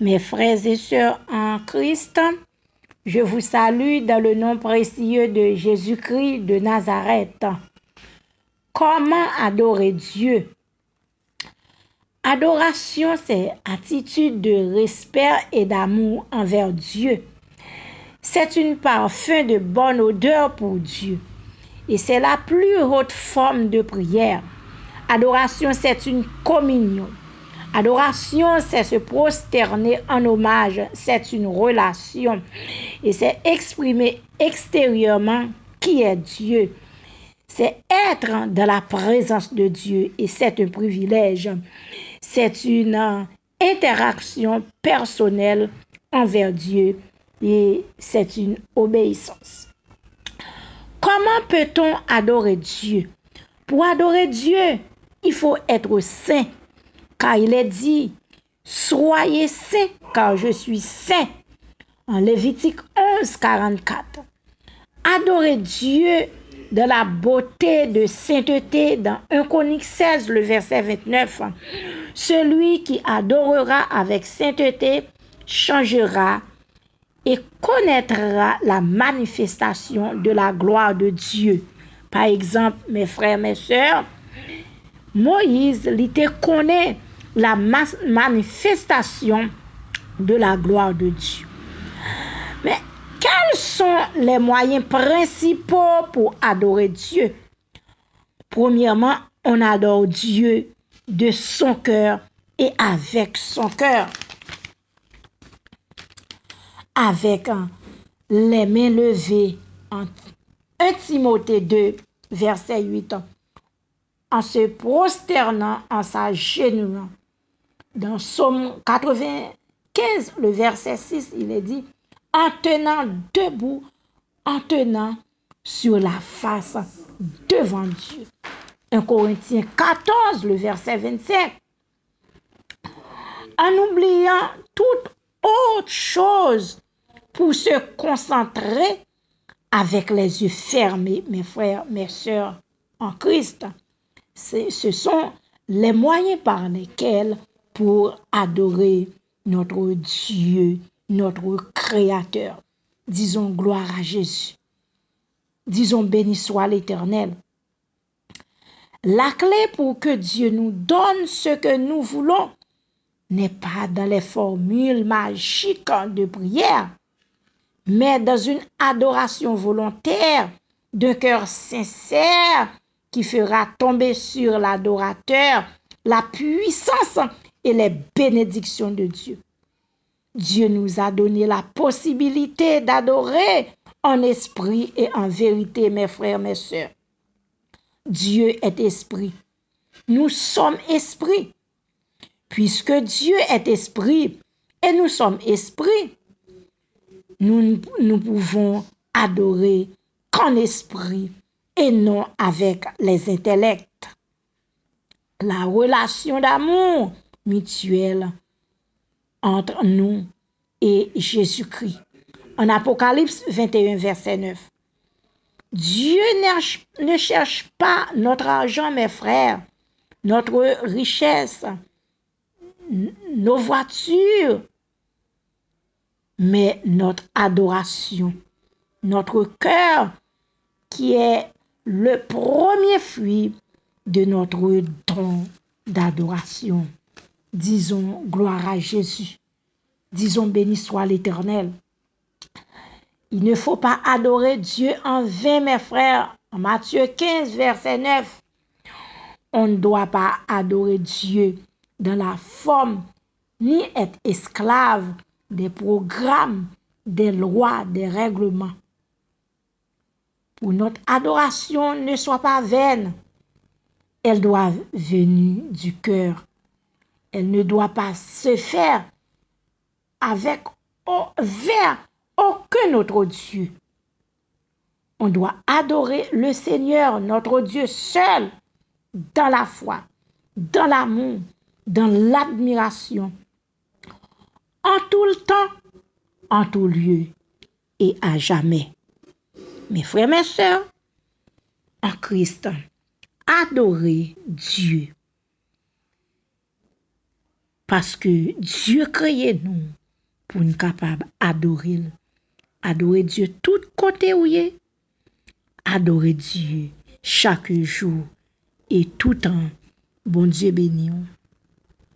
Mes frères et sœurs en Christ, je vous salue dans le nom précieux de Jésus-Christ de Nazareth. Comment adorer Dieu? Adoration, c'est attitude de respect et d'amour envers Dieu. C'est une parfum de bonne odeur pour Dieu. Et c'est la plus haute forme de prière. Adoration, c'est une communion. Adoration, c'est se prosterner en hommage. C'est une relation. Et c'est exprimer extérieurement qui est Dieu. C'est être dans la présence de Dieu. Et c'est un privilège. C'est une interaction personnelle envers Dieu. Et c'est une obéissance. Comment peut-on adorer Dieu? Pour adorer Dieu, il faut être saint, car il est dit, soyez saints, car je suis saint, en Lévitique 11, 44. Adorer Dieu de la beauté de sainteté dans 1 Chroniques 16, le verset 29. Celui qui adorera avec sainteté changera et connaîtra la manifestation de la gloire de Dieu. Par exemple, mes frères, mes sœurs, Moïse, il te connaît la manifestation de la gloire de Dieu. Mais quels sont les moyens principaux pour adorer Dieu? Premièrement, on adore Dieu de son cœur et avec son cœur. Avec les mains levées en 1 Timothée 2, verset 8, en se prosternant, en s'agenouillant. Dans Psaume 95, le verset 6, il est dit, en tenant debout, en tenant sur la face devant Dieu. 1 Corinthiens 14, le verset 25, en oubliant toute autre chose pour se concentrer avec les yeux fermés, mes frères, mes sœurs en Christ. Ce sont les moyens par lesquels pour adorer notre Dieu, notre Créateur. Disons gloire à Jésus. Disons béni soit l'Éternel. La clé pour que Dieu nous donne ce que nous voulons n'est pas dans les formules magiques de prière, mais dans une adoration volontaire d'un cœur sincère qui fera tomber sur l'adorateur la puissance et les bénédictions de Dieu. Dieu nous a donné la possibilité d'adorer en esprit et en vérité, mes frères, mes sœurs. Dieu est esprit. Nous sommes esprit. Puisque Dieu est esprit et nous sommes esprit, nous pouvons adorer qu'en esprit et non avec les intellects. La relation d'amour mutuel entre nous et Jésus-Christ. En Apocalypse 21, verset 9. Dieu ne cherche pas notre argent, mes frères, notre richesse, nos voitures, mais notre adoration, notre cœur qui est le premier fruit de notre don d'adoration. Disons gloire à Jésus. Disons béni soit l'Éternel. Il ne faut pas adorer Dieu en vain, mes frères. En Matthieu 15, verset 9, on ne doit pas adorer Dieu dans la forme ni être esclave des programmes, des lois, des règlements. Pour notre adoration ne soit pas vaine, elle doit venir du cœur. Elle ne doit pas se faire vers aucun autre Dieu. On doit adorer le Seigneur, notre Dieu seul, dans la foi, dans l'amour, dans l'admiration, en tout le temps, en tout lieu et à jamais. Mes frères, mes sœurs, en Christ, adorez Dieu. parce que Dieu créé nous pour nous capables d'adorer. Adorer Dieu tout côté où il est. Adorer Dieu chaque jour et tout temps. Bon Dieu béni.